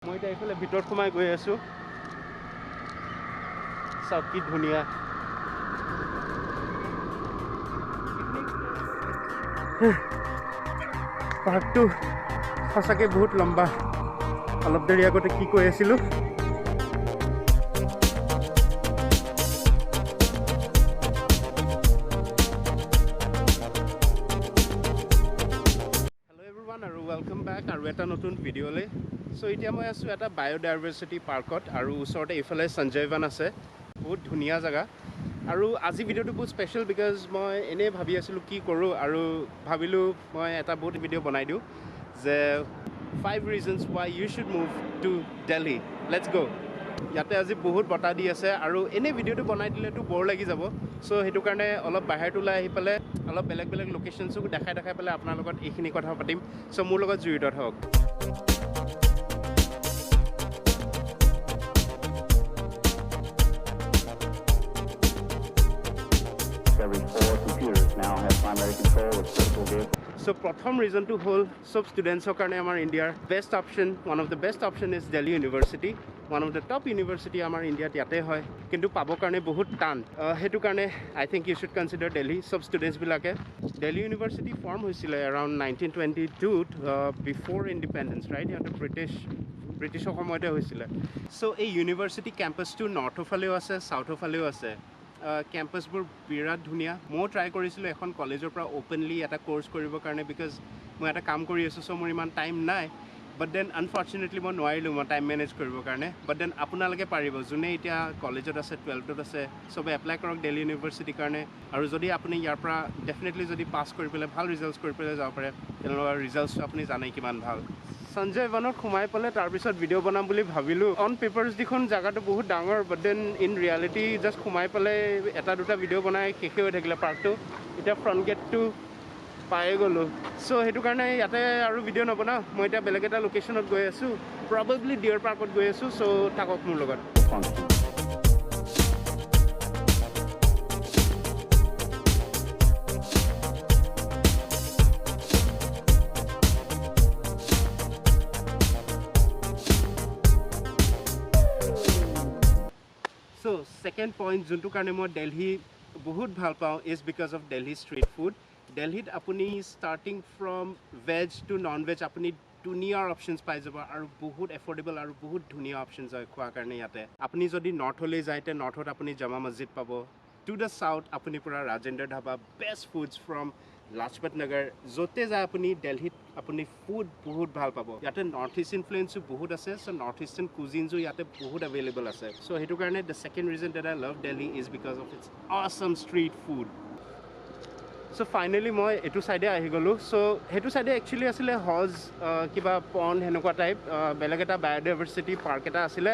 মই এতিয়া এইফালে ভিতৰত সোমাই গৈ আছো চাওক কি ধুনীয়া পাহাৰটো সঁচাকৈ বহুত লম্বা অলপ দেৰি আগতে কি কৈ আছিলোঁ আৰু ৱেলকাম বেক আৰু এটা নতুন ভিডিঅ'লৈ চ' এতিয়া মই আছোঁ এটা বায়'ডাইভাৰ্চিটি পাৰ্কত আৰু ওচৰতে এইফালে সঞ্জয়ৱান আছে বহুত ধুনীয়া জেগা আৰু আজি ভিডিঅ'টো বহুত স্পেচিয়েল বিকজ মই এনেই ভাবি আছিলোঁ কি কৰোঁ আৰু ভাবিলোঁ মই এটা বহুত ভিডিঅ' বনাই দিওঁ যে 5 reasons why you should move to Delhi. Let's go. ইয়াতে আজি বহুত বতাহ দি আছে আৰু এনেই ভিডিঅ'টো বনাই দিলেতো বৰ লাগি যাব চ' সেইটো কাৰণে অলপ বাহিৰত ওলাই আহি পেলাই অলপ বেলেগ বেলেগ লোকেশ্যনছো দেখাই পেলাই আপোনাৰ লগত এইখিনি কথা পাতিম চ' মোৰ লগত জড়িত থাকক So প্ৰথম ৰিজনটো হ'ল সব ষ্টুডেণ্টছৰ কাৰণে আমাৰ ইণ্ডিয়াৰ best option one of the best option is Delhi university one of the top university আমাৰ ইণ্ডিয়াত ইয়াতে হয় কিন্তু পাবৰ কাৰণে বহুত টান সেইটো কাৰণে I think you should consider Delhi সব ষ্টুডেণ্টছবিলাকে দিল্লী ইউনিভাৰ্চিটি ফৰ্ম হৈছিলে এৰাউণ্ড 1922 বিফ'ৰ ইণ্ডিপেণ্ডেঞ্চ ৰাইট সিহঁতে ব্ৰিটিছৰ সময়তে হৈছিলে চ' এই ইউনিভাৰ্চিটি কেম্পাছটো নৰ্থৰ ফালেও আছে চাউথৰ ফালেও আছে কেম্পাছবোৰ বিৰাট ধুনীয়া ময়ো ট্ৰাই কৰিছিলোঁ এখন কলেজৰ পৰা অ'পেনলি এটা কোৰ্চ কৰিবৰ কাৰণে বিকজ মই এটা কাম কৰি আছোঁ চ' মোৰ ইমান টাইম নাই বাট দেন আনফৰ্চুনেটলি মই নোৱাৰিলোঁ মই টাইম মেনেজ কৰিবৰ কাৰণে বাট দেন আপোনালোকে পাৰিব যোনে এতিয়া কলেজত আছে 12ত আছে চবে এপ্লাই কৰক দিল্লী ইউনিভাৰ্চিটিৰ কাৰণে আৰু যদি আপুনি ইয়াৰ পৰা ডেফিনেটলি যদি পাছ কৰি পেলাই ভাল ৰিজাল্টছ কৰি পেলাই যাব পাৰে তেনেকুৱা ৰিজাল্টছটো আপুনি জানেই কিমান ভাল সঞ্জয়ৱানত সোমাই পেলাই তাৰপিছত ভিডিঅ' বনাম বুলি ভাবিলোঁ অন পেপাৰ্ছ দেখোন জেগাটো বহুত ডাঙৰ but then in reality just সোমাই পেলাই এটা দুটা ভিডিঅ' বনাই শেষে হৈ থাকিলে পাৰ্কটো এতিয়া ফ্ৰণ্ট গেটটো পায়ে গ'লোঁ চ' সেইটো কাৰণে ইয়াতে আৰু ভিডিঅ' নবনাওঁ মই এতিয়া বেলেগ এটা লোকেশ্যনত গৈ আছোঁ প্ৰবেবলি ডিয়াৰ পাৰ্কত গৈ আছোঁ চ' থাকক মোৰ লগত চ' ছেকেণ্ড পইণ্ট যোনটো কাৰণে মই দিল্লী বহুত ভাল পাওঁ is because of Delhi street food দিল্লীত আপুনি starting from veg to non veg আপুনি ধুনীয়াৰ অপশ্যনছ পাই যাব আৰু বহুত এফৰ্ডেবল আৰু বহুত ধুনীয়া অপশ্যনছ হয় খোৱাৰ কাৰণে ইয়াতে আপুনি যদি নৰ্থলৈ যায় তে নৰ্থত আপুনি জামা মছজিদ পাব টু দ্য চাউথ আপুনি পূৰা Rajendra dhaba best foods from Lajpat নগৰ য'তে যায় আপুনি দিল্লীত আপুনি ফুড বহুত ভাল পাব ইয়াতে নৰ্থ ইষ্ট ইনফ্লুৱেঞ্চো বহুত আছে চ' নৰ্থ ইষ্টাৰ্ণ কুজিনছো ইয়াতে বহুত এভেইলেবল আছে চ' সেইটো কাৰণে the second reason that I love Delhi is because of its awesome street food so' finally মই এইটো ছাইডে আহি গ'লোঁ চ' সেইটো ছাইডে একচুৱেলি আছিলে হজ কিবা পণ্ড সেনেকুৱা টাইপ বেলেগ এটা বায়'ডাইভাৰ্চিটি পাৰ্ক এটা আছিলে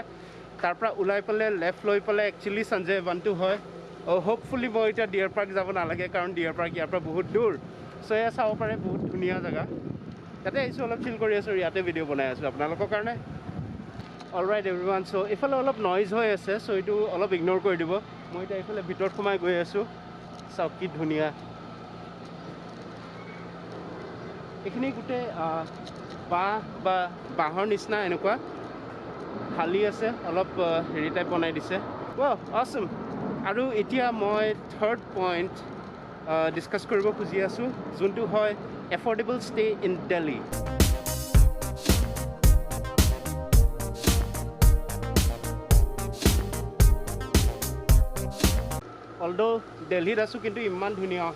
তাৰ পৰা ওলাই পেলাই লেফ্ট লৈ পেলাই একচুৱেলি সঞ্জয়ৱানটো হয় হোপফুলি মই এতিয়া ডিয়াৰ পাৰ্ক যাব নালাগে কাৰণ ডিয়াৰ পাৰ্ক ইয়াৰ পৰা বহুত দূৰ চ' এয়া চাব পাৰে বহুত ধুনীয়া জেগা ইয়াতে আহিছোঁ অলপ চিল কৰি আছোঁ ইয়াতে ভিডিঅ' বনাই আছোঁ আপোনালোকৰ কাৰণে অলৰাইট এভৰিৱান চ' এইফালে অলপ নইজ হৈ আছে চ' এইটো অলপ ইগন'ৰ কৰি দিব মই এতিয়া এইফালে ভিতৰত সোমাই গৈ আছোঁ চাওক কি ধুনীয়া এইখিনি গোটেই বাঁহৰ নিচিনা এনেকুৱা খালী আছে অলপ হেৰি টাইপ বনাই দিছে অছম আৰু এতিয়া মই থাৰ্ড পইণ্ট ডিছকাছ কৰিব খুজি আছোঁ যোনটো হয় affordable stay in Delhi although দিল্লীত আছোঁ কিন্তু ইমান ধুনীয়া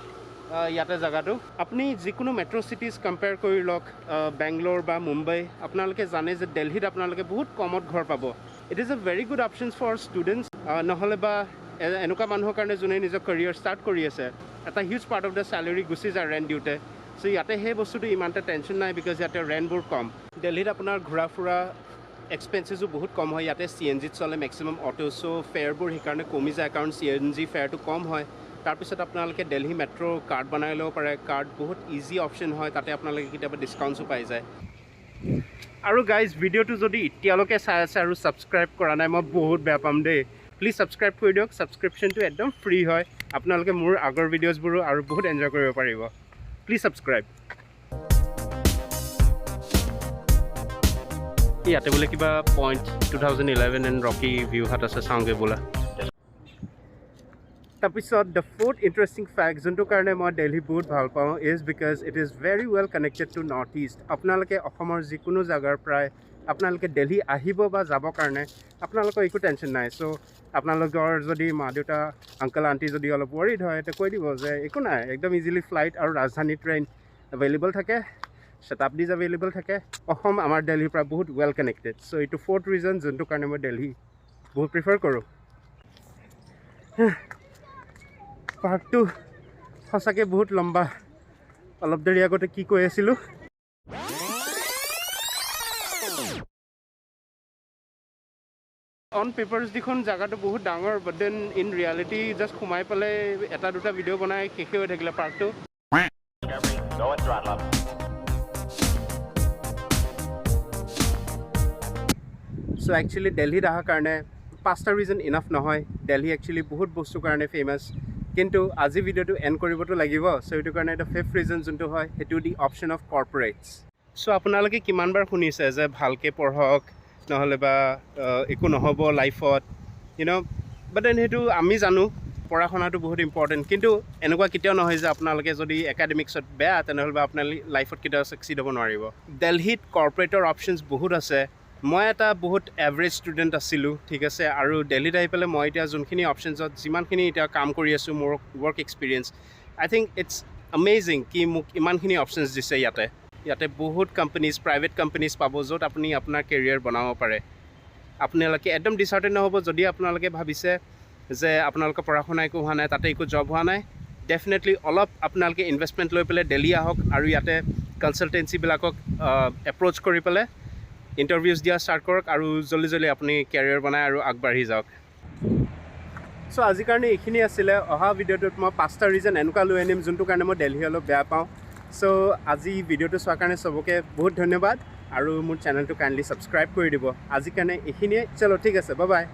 ইয়াতে জেগাটো আপুনি যিকোনো মেট্ৰ' চিটিজ কম্পেয়াৰ কৰি লওক বেংগলোৰ বা মুম্বাই আপোনালোকে জানে যে দিল্লীত আপোনালোকে বহুত কমত ঘৰ পাব it is a very good options for students নহ'লে বা এনেকুৱা মানুহৰ কাৰণে যোনে নিজৰ কেৰিয়াৰ ষ্টাৰ্ট কৰি আছে এটা huge part of the celery গুচি যায় ৰেণ্ট দিওঁতে চ' ইয়াতে সেই বস্তুটো ইমান এটা টেনশ্যন নাই বিকজ ইয়াতে ৰেণ্টবোৰ কম দিল্লীত আপোনাৰ ঘূৰা ফুৰা এক্সপেঞ্চেছো বহুত কম হয় ইয়াতে CNGত চলে মেক্সিমাম অটো চ' ফেয়াৰবোৰ সেইকাৰণে কমি যায় কাৰণ CNG ফেয়াৰটো কম হয় তাৰপিছত আপোনালোকে দিল্লী মেট্ৰ' কাৰ্ড বনাই ল'ব পাৰে কাৰ্ড বহুত ইজি অপশ্যন হয় তাতে আপোনালোকে কেতিয়াবা ডিছকাউণ্টছো পাই যায় আৰু গাইজ ভিডিঅ'টো যদি এতিয়ালৈকে চাই আছে আৰু ছাবস্ক্ৰাইব কৰা নাই মই বহুত বেয়া পাম দেই প্লিজ ছাবস্ক্ৰাইব কৰি দিয়ক ছাবস্ক্ৰিপশ্যনটো একদম ফ্ৰী হয় আপোনালোকে মোৰ আগৰ ভিডিঅ'জবোৰো আৰু বহুত এনজয় কৰিব পাৰিব প্লিজ ছাবস্ক্ৰাইব ইয়াতে বোলে কিবা পইণ্ট 2011 এণ্ড ৰকি ভিউ হাত আছে চাওঁগৈ বোলা তাৰপিছত দ্য ফ'ৰ্থ ইণ্টাৰেষ্টিং ফেক্ট যোনটো কাৰণে মই দিল্লী বহুত ভাল পাওঁ is because it is very well connected to north east আপোনালোকে অসমৰ যিকোনো জেগাৰ পৰাই আপোনালোকে দিল্লী আহিব বা যাবৰ কাৰণে আপোনালোকৰ একো টেনশ্যন নাই চ' আপোনালোকৰ যদি মা দেউতা আংকল আণ্টি যদি অলপ ৱৰিড হয় তেতিয়া কৈ দিব যে একো নাই একদম ইজিলি ফ্লাইট আৰু ৰাজধানী ট্ৰেইন এভেইলেবল থাকে শতাব্দীজ এভেইলেবল থাকে অসম আমাৰ দিল্লীৰ পৰা বহুত ৱেল কানেক্টেড চ' এইটো ফ'ৰ্থ ৰিজন যোনটো কাৰণে মই দিল্লী বহুত প্ৰিফাৰ কৰোঁ পাৰ্কটো সঁচাকৈ বহুত লম্বা অলপ দেৰি আগতে কি কৈ আছিলোঁ অন পেপাৰ্ছ দেখোন জেগাটো বহুত ডাঙৰ but then in reality just সোমাই পেলাই এটা দুটা ভিডিঅ' বনাই শেষে হৈ থাকিলে পাৰ্কটো চ' একচুৱেলি দিল্লীত অহাৰ কাৰণে 5টা ৰিজন ইনাফ নহয় দিল্লী একচুৱেলি বহুত বস্তুৰ কাৰণে ফেমাছ কিন্তু আজি ভিডিঅ'টো এণ্ড কৰিবতো লাগিব চ' এইটো কাৰণে এটা 5th ৰিজন যোনটো হয় সেইটো দি অপশ্যন অফ কৰ্পৰেটছ চ' আপোনালোকে কিমানবাৰ শুনিছে যে ভালকৈ পঢ়ক নহ'লে বা একো নহ'ব লাইফত বাট দেন সেইটো আমি জানো পঢ়া শুনাটো বহুত ইম্পৰ্টেণ্ট কিন্তু এনেকুৱা কেতিয়াও নহয় যে আপোনালোকে যদি একাডেমিক্সত বেয়া তেনেহ'লে বা আপোনালোকে লাইফত কেতিয়াও ছাকচিড হ'ব নোৱাৰিব দিল্লীত কৰ্পৰেটৰ অপশ্যনছ বহুত আছে মই এটা বহুত এভাৰেজ ষ্টুডেণ্ট আছিলোঁ ঠিক আছে আৰু দিল্লীত আহি পেলাই মই এতিয়া যোনখিনি অপশ্যনছত যিমানখিনি এতিয়া কাম কৰি আছোঁ মোৰ work experience I think it's amazing কি মোক ইমানখিনি অপশ্যনছ দিছে ইয়াতে বহুত কোম্পানীজ প্ৰাইভেট কোম্পানীজ পাব য'ত আপুনি আপোনাৰ কেৰিয়াৰ বনাব পাৰে আপোনালোকে একদম ডিচাৰ্টেড নহ'ব যদি আপোনালোকে ভাবিছে যে আপোনালোকৰ পঢ়া শুনা একো হোৱা নাই তাতে একো জব হোৱা নাই ডেফিনেটলি অলপ আপোনালোকে ইনভেষ্টমেণ্ট লৈ পেলাই দিল্লী আহক আৰু ইয়াতে কনচালটেঞ্চিবিলাকক এপ্ৰ'চ কৰি পেলাই ইণ্টাৰভিউজ দিয়া ষ্টাৰ্ট কৰক আৰু জল্দি আপুনি কেৰিয়াৰ বনাই আৰু আগবাঢ়ি যাওক চ' আজিৰ কাৰণে এইখিনি আছিলে অহা ভিডিঅ'টোত মই 5টা ৰিজন এনেকুৱা লৈ আনিম যোনটো কাৰণে মই দিল্লী অলপ বেয়া পাওঁ চ' আজি ভিডিঅ'টো চোৱাৰ কাৰণে চবকে বহুত ধন্যবাদ আৰু মোৰ চেনেলটো কাইণ্ডলি ছাবস্ক্ৰাইব কৰি দিব আজিৰ কাৰণে এইখিনিয়ে চলো ঠিক আছে বাই বাই